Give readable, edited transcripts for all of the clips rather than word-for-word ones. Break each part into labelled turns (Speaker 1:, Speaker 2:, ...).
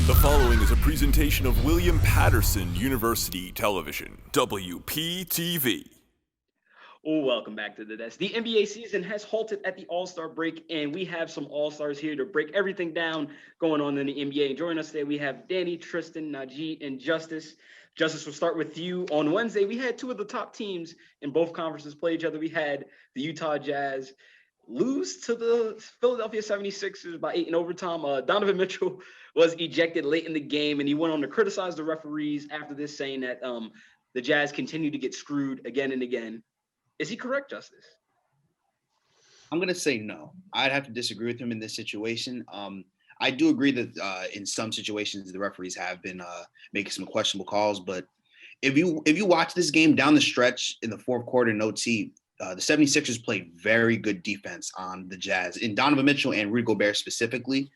Speaker 1: The following is a presentation of William Patterson University Television, WPTV.
Speaker 2: Welcome back to the desk. The NBA season has halted at the All-Star break, and we have some All-Stars here to break everything down going on in the NBA. And joining us today, we have Danny, Tristin, Nijee, and Justis. Justis, we'll start with you. On Wednesday, we had two of the top teams in both conferences play each other. We had the Utah Jazz lose to the Philadelphia 76ers by 8 in overtime. Donovan Mitchell was ejected late in the game, and he went on to criticize the referees after this, saying that the Jazz continue to get screwed again and again. Is he correct, Justis?
Speaker 3: I'm going to say no. I'd have to disagree with him in this situation. I do agree that in some situations the referees have been making some questionable calls, but if you watch this game down the stretch in the fourth quarter in OT, the 76ers played very good defense on the Jazz, in Donovan Mitchell and Rudy Gobert specifically.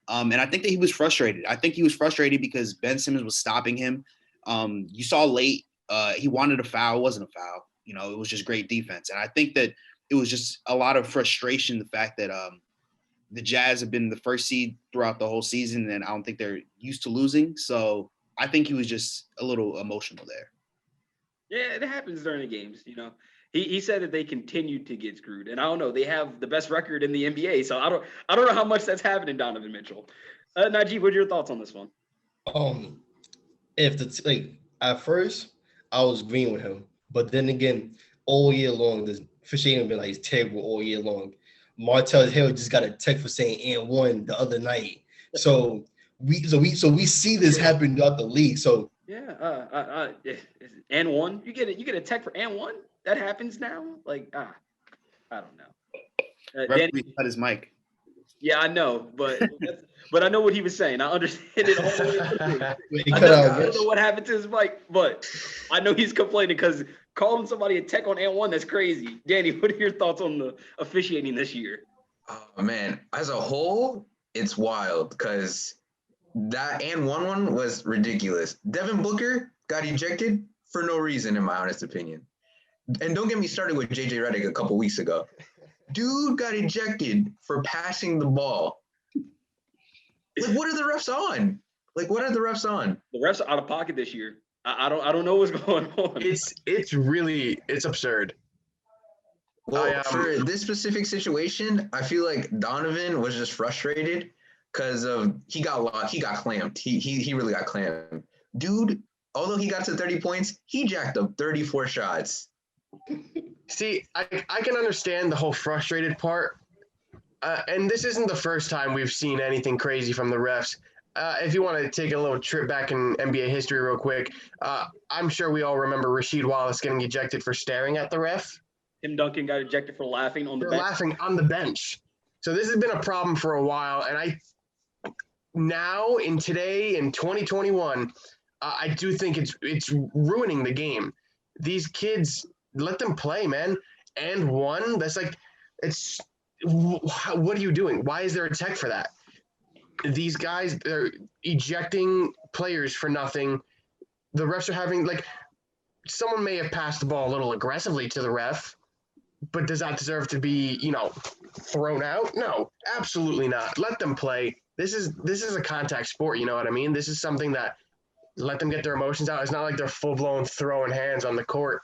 Speaker 3: And I think that he was frustrated. I think he was frustrated because Ben Simmons was stopping him. You saw late, he wanted a foul. It wasn't a foul. You know, it was just great defense. And I think that it was just a lot of frustration, the fact that the Jazz have been the first seed throughout the whole season, and I don't think they're used to losing. So I think he was just a little emotional there.
Speaker 2: Yeah, it happens during the games, you know. He said that they continued to get screwed, and I don't know. They have the best record in the NBA, so I don't know how much that's happening, Donovan Mitchell. Nijee, what are your thoughts on this one?
Speaker 4: At first I was agreeing with him, but then again, all year long, this officiating been like terrible all year long. Martell Hill just got a text for saying and one the other night, so we see this happen throughout the league. So
Speaker 2: yeah, and one, you get a text for and one. That happens now? Like, I don't know.
Speaker 3: Danny cut his mic.
Speaker 2: Yeah, I know, but I know what he was saying. I understand it all the way through. I don't know what happened to his mic, but I know he's complaining because calling somebody a tech on and one, that's crazy. Danny, what are your thoughts on the officiating this year?
Speaker 5: Oh, man, as a whole, it's wild because that and one was ridiculous. Devin Booker got ejected for no reason, in my honest opinion. And don't get me started with JJ Redick a couple weeks ago. Dude got ejected for passing the ball. Like, what are the refs on? The
Speaker 2: refs are out of pocket this year. I don't know what's going on.
Speaker 6: It's absurd.
Speaker 5: Well, for this specific situation, I feel like Donovan was just frustrated because he got clamped. He really got clamped. Dude, although he got to 30 points, he jacked up 34 shots.
Speaker 6: See, I can understand the whole frustrated part. And this isn't the first time we've seen anything crazy from the refs. If you want to take a little trip back in NBA history real quick, I'm sure we all remember Rasheed Wallace getting ejected for staring at the ref.
Speaker 2: Tim Duncan got ejected for laughing on the bench.
Speaker 6: Laughing on the bench. So this has been a problem for a while. And now in 2021, I do think it's ruining the game. These kids, let them play, man. And one, that's like, what are you doing? Why is there a tech for that? These guys, they're ejecting players for nothing. The refs are having, someone may have passed the ball a little aggressively to the ref, but does that deserve to be, thrown out? No, absolutely not. Let them play. This is a contact sport, you know what I mean? This is something that let them get their emotions out. It's not like they're full-blown throwing hands on the court.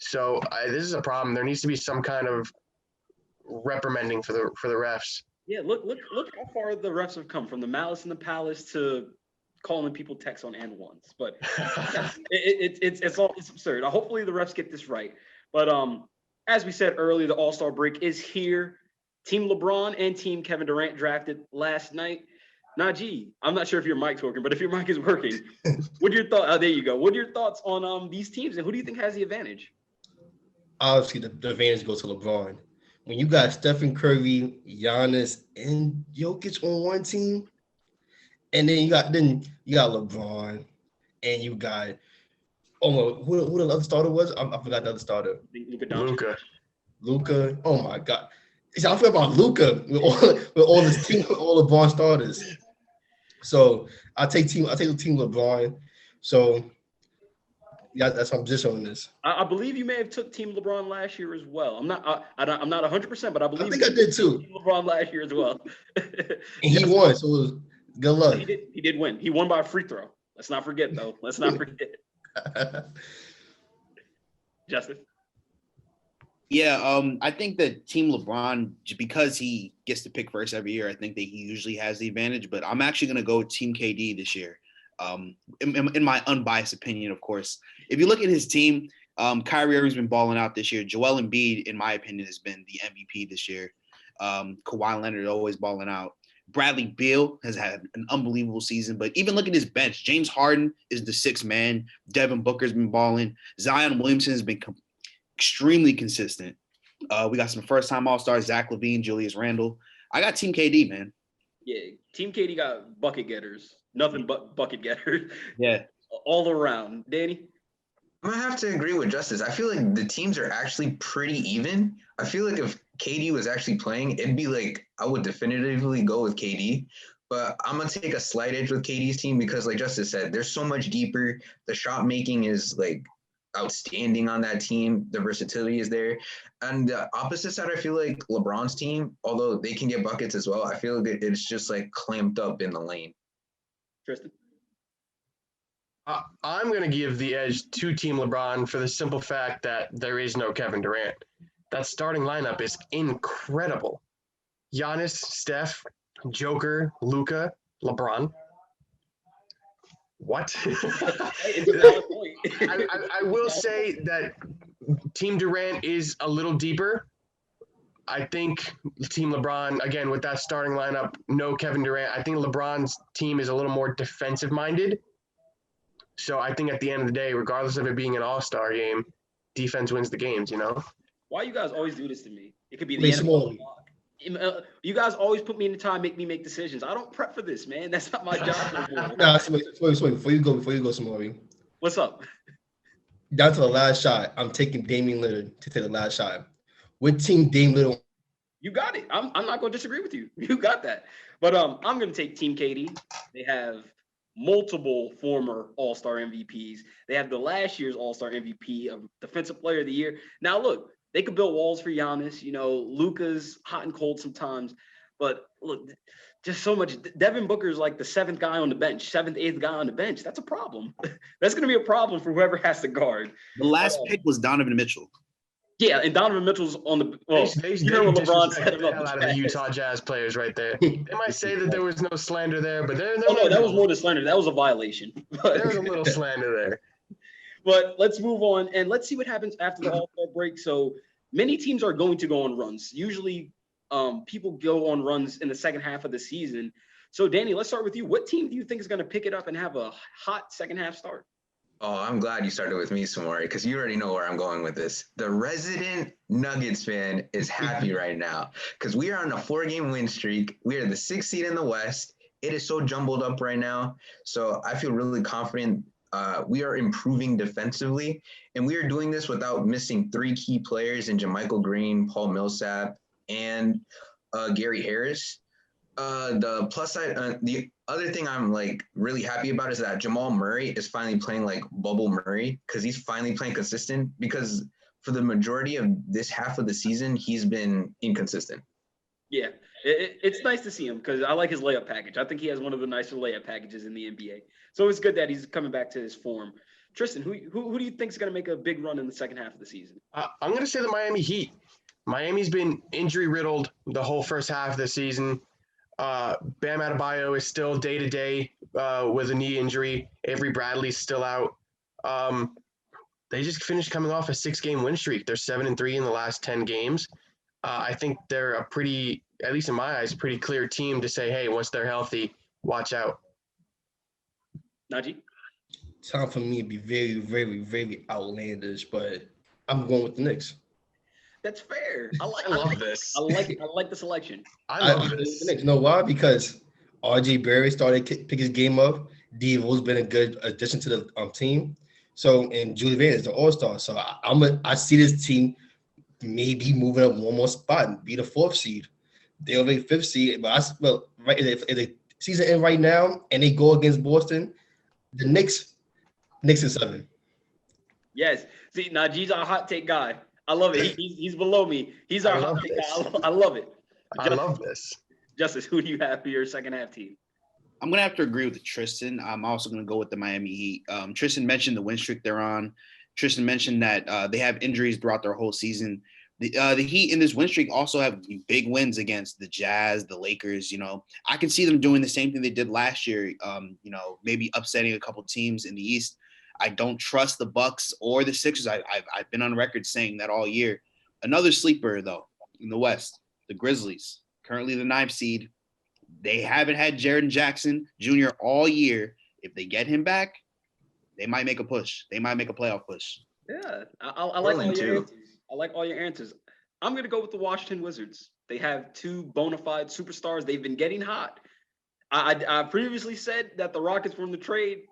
Speaker 6: So this is a problem. There needs to be some kind of reprimanding for the refs.
Speaker 2: Yeah, look how far the refs have come, from the Malice in the Palace to calling people techs on and ones. But it's absurd. Hopefully the refs get this right. But as we said earlier, the All-Star break is here. Team LeBron and Team Kevin Durant drafted last night. Nijee, I'm not sure if your mic's working, but if your mic is working, what are your thoughts? There you go. What are your thoughts on these teams, and who do you think has the advantage?
Speaker 4: Obviously, the advantage goes to LeBron. When you got Stephen Curry, Llanos, and Jokic on one team, and then you got LeBron, and you got who the other starter was? I forgot the other starter. Luka. Oh my God! See, I forgot about Luka with all this team, with all LeBron starters. So I take team LeBron. So yeah, that's my position on this.
Speaker 2: I believe you may have took Team LeBron last year as well. I'm not 100%, but I believe
Speaker 4: I think I did too.
Speaker 2: Team LeBron last year as well.
Speaker 4: And he won, so it was Good luck.
Speaker 2: He did win. He won by a free throw. Let's not forget, though. Let's not forget. Justin?
Speaker 3: Yeah, I think that Team LeBron, because he gets to pick first every year, I think that he usually has the advantage. But I'm actually going to go with Team KD this year. In my unbiased opinion, of course. If you look at his team, Kyrie Irving's been balling out this year. Joel Embiid, in my opinion, has been the MVP this year. Kawhi Leonard always balling out. Bradley Beal has had an unbelievable season. But even look at his bench. James Harden is the sixth man. Devin Booker's been balling. Zion Williamson has been extremely consistent. We got some first-time All-Stars, Zach LaVine, Julius Randle. I got Team KD, man.
Speaker 2: Yeah, Team KD got bucket getters. Nothing but bucket getters.
Speaker 3: Yeah.
Speaker 2: All around. Danny?
Speaker 5: I'm gonna have to agree with Justis. I feel like the teams are actually pretty even. I feel like if KD was actually playing, it'd be like I would definitively go with KD. But I'm gonna take a slight edge with KD's team because, like Justis said, they're so much deeper. The shot making is like outstanding on that team. The versatility is there. And the opposite side, I feel like LeBron's team, although they can get buckets as well, I feel like it's just like clamped up in the lane.
Speaker 2: Tristin?
Speaker 6: I'm going to give the edge to Team LeBron for the simple fact that there is no Kevin Durant. That starting lineup is incredible. Giannis, Steph, Joker, Luka, LeBron. What? I will say that Team Durant is a little deeper. I think Team LeBron, again, with that starting lineup, no Kevin Durant, I think LeBron's team is a little more defensive-minded. So I think at the end of the day, regardless of it being an all-star game, defense wins the games, you know?
Speaker 2: Why you guys always do this to me? It could be the NFL block. You guys always put me in the time, make me make decisions. I don't prep for this, man. That's not my job.
Speaker 4: Nah, wait, before you go, Samory.
Speaker 2: What's up?
Speaker 4: Down to the last shot, I'm taking Damian Lillard to take the last shot. What team Dame Lillard?
Speaker 2: You got it. I'm not going to disagree with you. You got that. But I'm going to take Team KD. They have multiple former All-Star MVPs. They have the last year's All-Star MVP of Defensive Player of the Year. Now, look, they could build walls for Giannis. You know, Luka's hot and cold sometimes. But, look, just so much. Devin Booker's like the seventh, eighth guy on the bench. That's a problem. That's going to be a problem for whoever has to guard.
Speaker 3: The last pick was Donovan Mitchell.
Speaker 2: Yeah, and Donovan Mitchell's on the – well,
Speaker 6: you know LeBron set him up a lot of the Utah Jazz players right there. They might say that there was no slander there, but
Speaker 2: no, that was more than slander. That was a violation.
Speaker 6: There was a little slander there.
Speaker 2: But let's move on, and let's see what happens after the All-Star break. So many teams are going to go on runs. Usually people go on runs in the second half of the season. So, Danny, let's start with you. What team do you think is going to pick it up and have a hot second half start?
Speaker 5: Oh, I'm glad you started with me, Samory, because you already know where I'm going with this. The resident Nuggets fan is happy right now because we are on a 4-game win streak. We are the 6th seed in the West. It is so jumbled up right now. So I feel really confident. We are improving defensively, and we are doing this without missing 3 key players in JaMychal Green, Paul Millsap, and Gary Harris. The plus side, the other thing I'm like really happy about is that Jamal Murray is finally playing like Bubble Murray because he's finally playing consistent because for the majority of this half of the season, he's been inconsistent.
Speaker 2: Yeah, it's nice to see him because I like his layup package. I think he has one of the nicer layup packages in the NBA. So it's good that he's coming back to his form. Tristin, who do you think is going to make a big run in the second half of the season?
Speaker 6: I'm going to say the Miami Heat. Miami's been injury riddled the whole first half of the season. Bam Adebayo is still day-to-day with a knee injury. Avery Bradley's still out. They just finished coming off a 6-game win streak. They're 7-3 in the last 10 games. I think they're a pretty, at least in my eyes, pretty clear team to say, hey, once they're healthy, watch out.
Speaker 2: Nijee?
Speaker 4: Time for me to be very, very, very outlandish, but I'm going with the Knicks.
Speaker 2: That's fair. I
Speaker 6: love this.
Speaker 2: I like the selection.
Speaker 6: I love this.
Speaker 4: The Knicks. You know why? Because RJ Barrett started to pick his game up. Devo's been a good addition to the team. So, and Julie Van is the All-Star. So I see this team maybe moving up one more spot and be the 4th seed. They'll be 5th seed. But right if the season ends right now and they go against Boston, the Knicks is 7.
Speaker 2: Yes. See, Najee's our hot take guy. I love it. He's below me. He's our hot take guy. I love it.
Speaker 6: I love this.
Speaker 2: Justis, who do you have for your second half team?
Speaker 3: I'm gonna have to agree with Tristin. I'm also gonna go with the Miami Heat. Tristin mentioned the win streak they're on. Tristin mentioned that they have injuries throughout their whole season. The Heat in this win streak also have big wins against the Jazz, the Lakers. I can see them doing the same thing they did last year. Maybe upsetting a couple teams in the East. I don't trust the Bucks or the Sixers. I've been on record saying that all year. Another sleeper though in the West, the Grizzlies, currently the 9th seed. They haven't had Jaren Jackson Jr. all year. If they get him back, they might make a push. They might make a playoff push.
Speaker 2: Yeah, I like all your answers. I like all your answers. I'm going to go with the Washington Wizards. They have 2 bona fide superstars. They've been getting hot. I previously said that the Rockets were in the trade.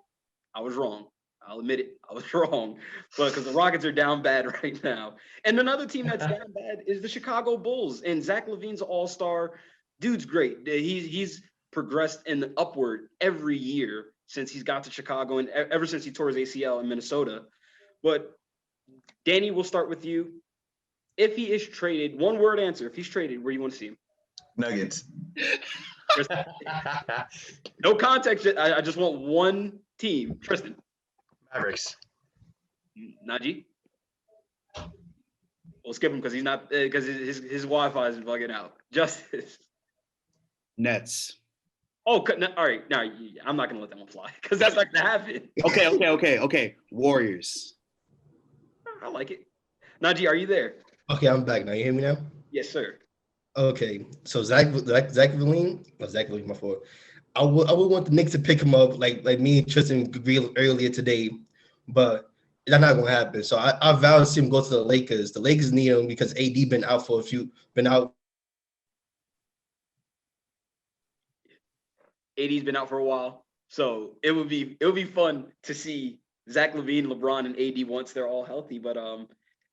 Speaker 2: I was wrong. I'll admit it. I was wrong. But because the Rockets are down bad right now. And another team that's down bad is the Chicago Bulls. And Zach LaVine's an all-star. Dude's great. He's progressed in the upward every year since he's got to Chicago and ever since he tore his ACL in Minnesota. But Danny, we'll start with you. If he is traded, one word answer. If he's traded, where do you want to see him?
Speaker 5: Nuggets.
Speaker 2: No context. I just want one team. Tristin.
Speaker 6: Mavericks.
Speaker 2: Nijee. We'll skip him because he's not because his Wi-Fi is bugging out. Justis.
Speaker 3: Nets.
Speaker 2: Oh, all right. No, I'm not gonna let that one fly because that's not gonna happen.
Speaker 3: Okay. Warriors.
Speaker 2: I like it. Nijee, are you there?
Speaker 4: Okay, I'm back now. You hear me now?
Speaker 2: Yes, sir.
Speaker 4: Okay, so Zach LaVine, my fault. I would want the Knicks to pick him up, like me and Tristan agreed earlier today, but that's not gonna happen. So I vow to see him go to the Lakers. The Lakers need him because AD been out.
Speaker 2: AD's been out for a while, so it would be fun to see Zach LaVine, LeBron, and AD once they're all healthy. But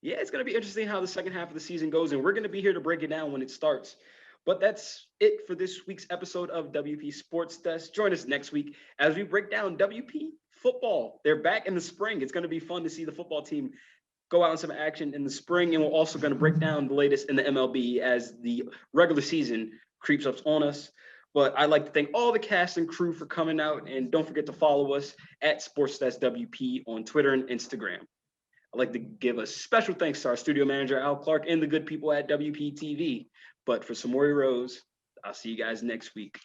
Speaker 2: yeah, it's gonna be interesting how the second half of the season goes, and we're gonna be here to break it down when it starts. But that's it for this week's episode of WP Sports Desk. Join us next week as we break down WP football. They're back in the spring. It's going to be fun to see the football team go out in some action in the spring. And we're also going to break down the latest in the MLB as the regular season creeps up on us. But I'd like to thank all the cast and crew for coming out. And don't forget to follow us at Sports Desk WP on Twitter and Instagram. I'd like to give a special thanks to our studio manager, Al Clarke, and the good people at WP TV. But for Samory Rose, I'll see you guys next week.